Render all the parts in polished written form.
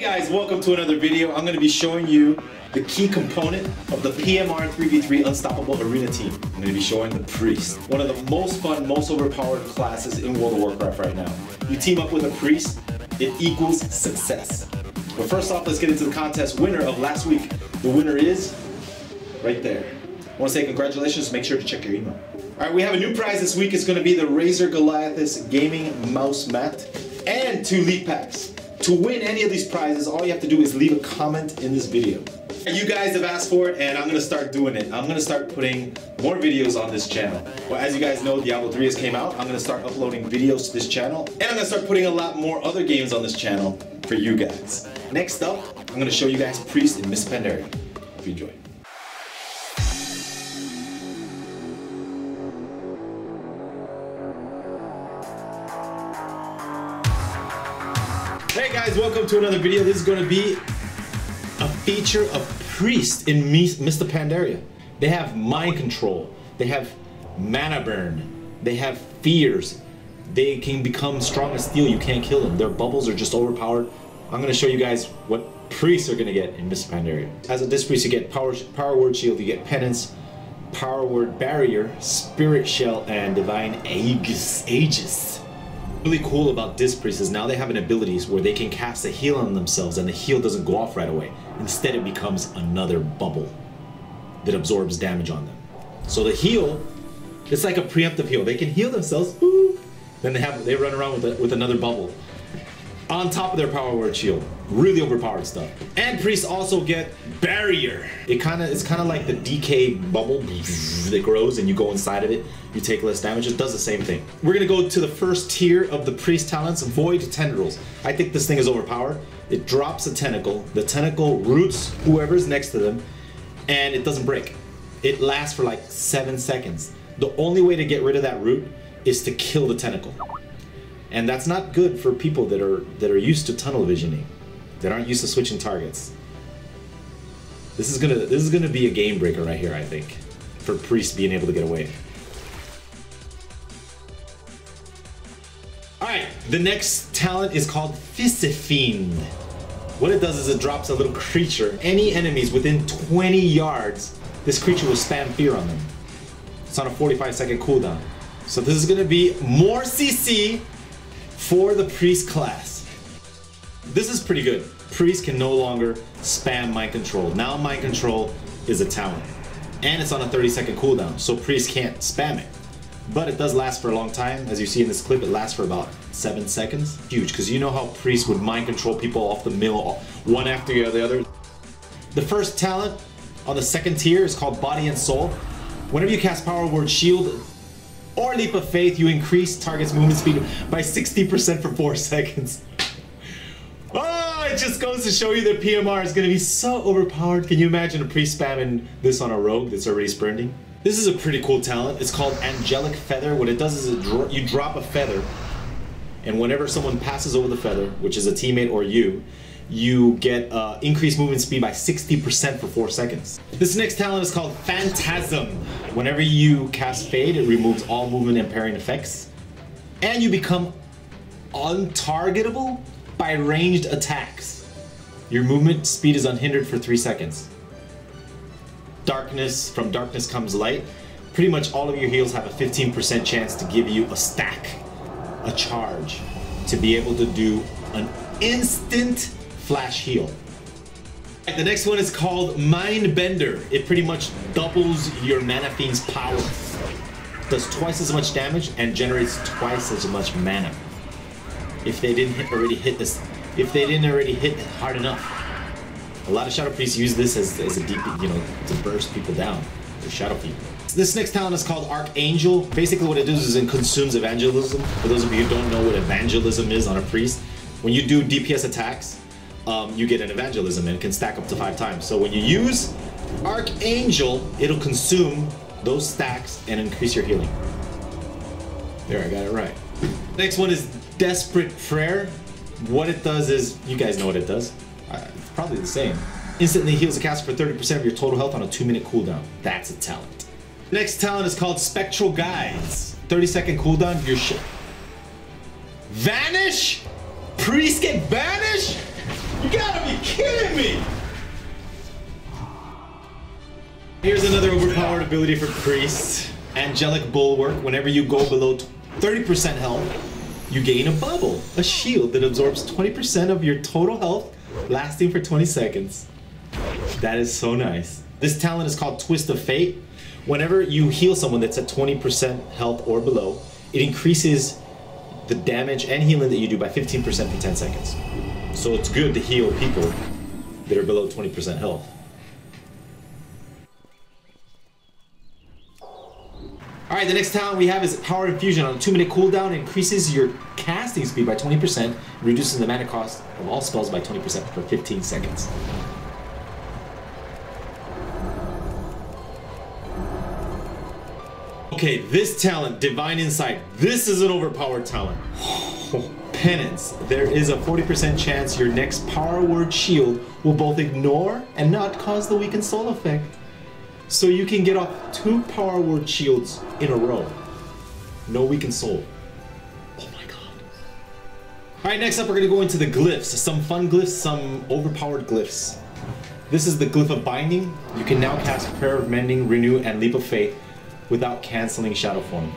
Guys, welcome to another video. I'm going to be showing you the key component of the PMR 3v3 Unstoppable Arena team. I'm going to be showing the Priest, one of the most fun, most overpowered classes in World of Warcraft right now. You team up with a Priest, it equals success. But first off, let's get into the contest winner of last week. The winner is right there. I want to say congratulations. Make sure to check your email. All right, we have a new prize this week. It's going to be the Razer Goliathus Gaming Mouse Mat and 2 Leap Packs. To win any of these prizes, all you have to do is leave a comment in this video. You guys have asked for it, and I'm going to start doing it. I'm going to start putting more videos on this channel. Well, as you guys know, Diablo 3 has came out. I'm going to start uploading videos to this channel, and I'm going to start putting a lot more other games on this channel for you guys. Next up, I'm going to show you guys Priest and Miss Pandaria. Hope you enjoy. Hey guys, welcome to another video. This is going to be a feature of Priest in Mr. Pandaria. They have mind control, they have mana burn, they have fears, they can become strong as steel, you can't kill them. Their bubbles are just overpowered. I'm going to show you guys what priests are going to get in Mr. Pandaria. As a disc priest, you get power word shield, you get penance, power word barrier, spirit shell, and divine aegis. Really cool about disc priests is now they have an abilities where they can cast a heal on themselves and the heal doesn't go off right away. Instead it becomes another bubble that absorbs damage on them. So the heal, it's like a preemptive heal. They can heal themselves, woo, then they run around with another bubble on top of their power word shield. Really overpowered stuff. And priests also get barrier. It's kind of like the DK bubble that grows and you go inside of it, you take less damage. It does the same thing. We're gonna go to the first tier of the priest talents, Void Tendrils. I think this thing is overpowered. It drops a tentacle, the tentacle roots whoever's next to them, and it doesn't break. It lasts for like 7 seconds. The only way to get rid of that root is to kill the tentacle. And that's not good for people that are used to tunnel visioning, that aren't used to switching targets. This is gonna be a game breaker right here, I think, for Priest being able to get away. Alright, the next talent is called Fiend. What it does is it drops a little creature. Any enemies within 20 yards, this creature will spam fear on them. It's on a 45-second cooldown. So this is gonna be more CC for the Priest class. This is pretty good. Priest can no longer spam mind control. Now mind control is a talent. And it's on a 30-second cooldown, so Priest can't spam it. But it does last for a long time. As you see in this clip, it lasts for about 7 seconds. Huge, because you know how Priest would mind control people off the mill, one after the other. The first talent on the second tier is called Body and Soul. Whenever you cast Power Word Shield or Leap of Faith, you increase target's movement speed by 60% for 4 seconds. Oh, it just goes to show you that PMR is going to be so overpowered. Can you imagine a priest spamming this on a rogue that's already sprinting? This is a pretty cool talent. It's called Angelic Feather. What it does is you drop a feather, and whenever someone passes over the feather, which is a teammate or you get increased movement speed by 60% for 4 seconds. This next talent is called Phantasm. Whenever you cast Fade, it removes all movement impairing effects, and you become untargetable by ranged attacks. Your movement speed is unhindered for 3 seconds. Darkness, from darkness comes light. Pretty much all of your heals have a 15% chance to give you a stack, a charge, to be able to do an instant flash heal. The next one is called Mind Bender. It pretty much doubles your Mana Fiend's power. Does twice as much damage and generates twice as much mana. If they didn't already hit hard enough. A lot of Shadow Priests use this as a deep, to burst people down. Or Shadow Fiend. This next talent is called Archangel. Basically what it does is it consumes evangelism. For those of you who don't know what evangelism is on a priest, when you do DPS attacks, you get an evangelism and it can stack up to 5 times. So when you use Archangel, it'll consume those stacks and increase your healing. There, I got it right. Next one is Desperate Prayer. What it does is, you guys know what it does. It's probably the same. Instantly heals the caster for 30% of your total health on a 2-minute cooldown. That's a talent. Next talent is called Spectral Guides. 30-second cooldown, your shit. Vanish? Priest get banished? You gotta be kidding me! Here's another overpowered ability for Priest. Angelic Bulwark. Whenever you go below 30% health, you gain a bubble, a shield that absorbs 20% of your total health, lasting for 20 seconds. That is so nice. This talent is called Twist of Fate. Whenever you heal someone that's at 20% health or below, it increases the damage and healing that you do by 15% for 10 seconds. So it's good to heal people that are below 20% health. Alright, the next talent we have is Power Infusion. On a 2-minute cooldown, it increases your casting speed by 20%, reduces the mana cost of all spells by 20% for 15 seconds. Okay, this talent, Divine Insight, this is an overpowered talent. Penance. There is a 40% chance your next power word shield will both ignore and not cause the weakened soul effect. So you can get off 2 power word shields in a row. No weakened soul. Oh my god. Alright, next up we're gonna go into the glyphs. Some fun glyphs, some overpowered glyphs. This is the Glyph of Binding. You can now cast Prayer of Mending, Renew, and Leap of Faith without canceling Shadow Form.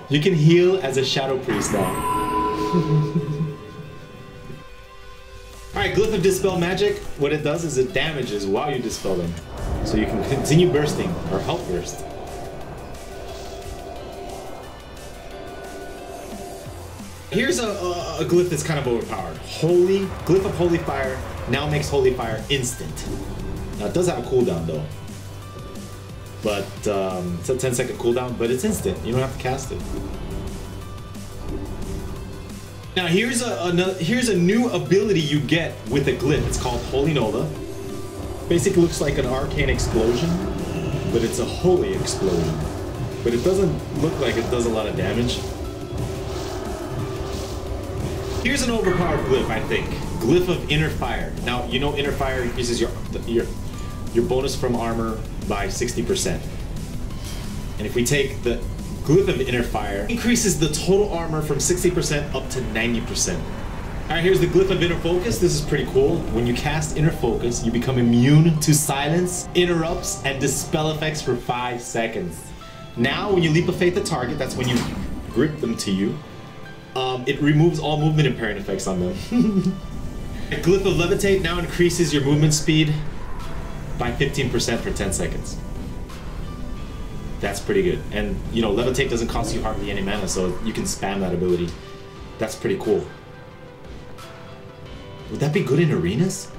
You can heal as a Shadow Priest now. Alright, Glyph of Dispel Magic. What it does is it damages while you dispel them. So you can continue bursting, or help burst. Here's a glyph that's kind of overpowered. Glyph of Holy Fire now makes Holy Fire instant. Now it does have a cooldown though. But it's a 10-second cooldown, but it's instant. You don't have to cast it. Now here's a new ability you get with a glyph. It's called Holy Nova. Basically looks like an arcane explosion, but it's a holy explosion. But it doesn't look like it does a lot of damage. Here's an overpowered glyph, I think. Glyph of Inner Fire. Now, you know Inner Fire increases your bonus from armor by 60%. And if we take the Glyph of Inner Fire, it increases the total armor from 60% up to 90%. Alright, here's the Glyph of Inner Focus. This is pretty cool. When you cast Inner Focus, you become immune to silence, interrupts, and dispel effects for 5 seconds. Now, when you Leap of Faith the target, that's when you grip them to you, it removes all movement impairing effects on them. Glyph of Levitate now increases your movement speed by 15% for 10 seconds. That's pretty good. And, you know, Levitate doesn't cost you hardly any mana, so you can spam that ability. That's pretty cool. Would that be good in arenas?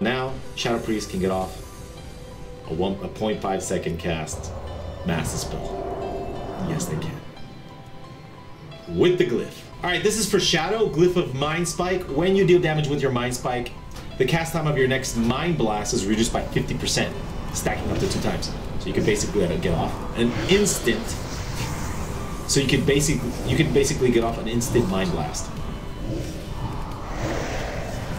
Now, Shadow Priest can get off a 0.5 second cast Master Spell. Yes, they can. With the glyph. Alright, this is for Shadow, Glyph of Mind Spike. When you deal damage with your Mind Spike, the cast time of your next Mind Blast is reduced by 50%, stacking up to 2 times. So you can basically get off an instant. So you can basically get off an instant Mind Blast.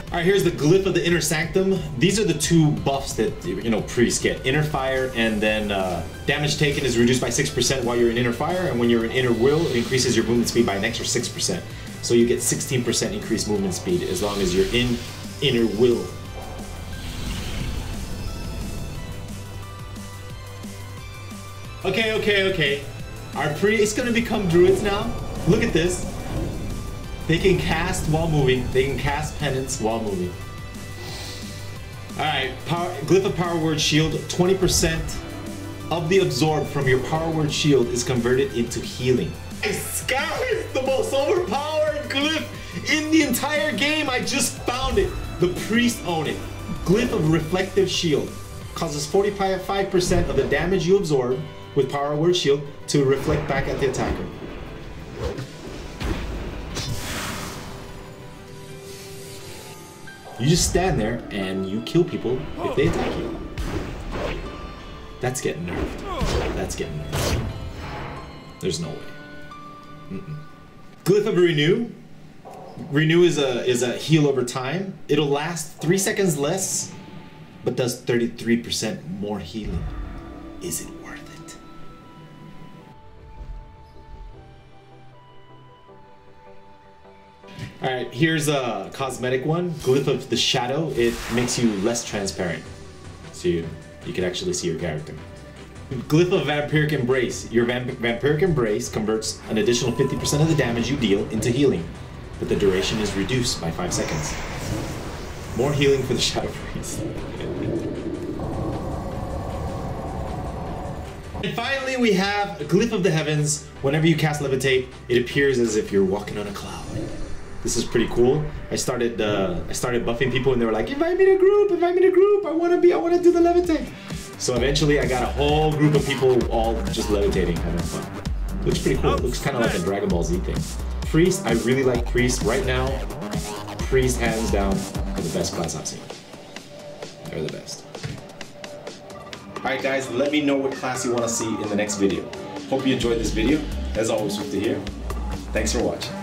Alright, here's the Glyph of the Inner Sanctum. These are the 2 buffs that, you know, priests get. Inner Fire, and then damage taken is reduced by 6% while you're in Inner Fire, and when you're in Inner Will, it increases your movement speed by an extra 6%. So you get 16% increased movement speed as long as you're in Inner Will. Okay. Our priests gonna become druids now? Look at this. They can cast while moving. They can cast penance while moving. Alright, Glyph of Power Word Shield. 20% of the absorb from your Power Word Shield is converted into healing. Scout is the most overpowered glyph in the entire game. I just found it. The priests own it. Glyph of Reflective Shield. Causes 45% of the damage you absorb with Power Word Shield to reflect back at the attacker. You just stand there and you kill people if they attack you. That's getting nerfed. That's getting nerfed. There's no way. Glyph of Renew. Renew is a heal over time. It'll last 3 seconds less, but does 33% more healing. Is it worth it? Alright, here's a cosmetic one. Glyph of the Shadow. It makes you less transparent. So you can actually see your character. Glyph of Vampiric Embrace. Your Vampiric Embrace converts an additional 50% of the damage you deal into healing, but the duration is reduced by 5 seconds. More healing for the Shadow Priest. And finally we have a Glyph of the Heavens. Whenever you cast Levitate, it appears as if you're walking on a cloud. This is pretty cool. I started buffing people and they were like, invite me to group, I wanna do the Levitate. So eventually I got a whole group of people all just levitating, having fun. Looks pretty cool. It looks kind of like a Dragon Ball Z thing. Priest, I really like Priest. Right now, Priest hands down are the best class I've seen. They're the best. Alright guys, let me know what class you want to see in the next video. Hope you enjoyed this video. As always, Swifty here. Thanks for watching.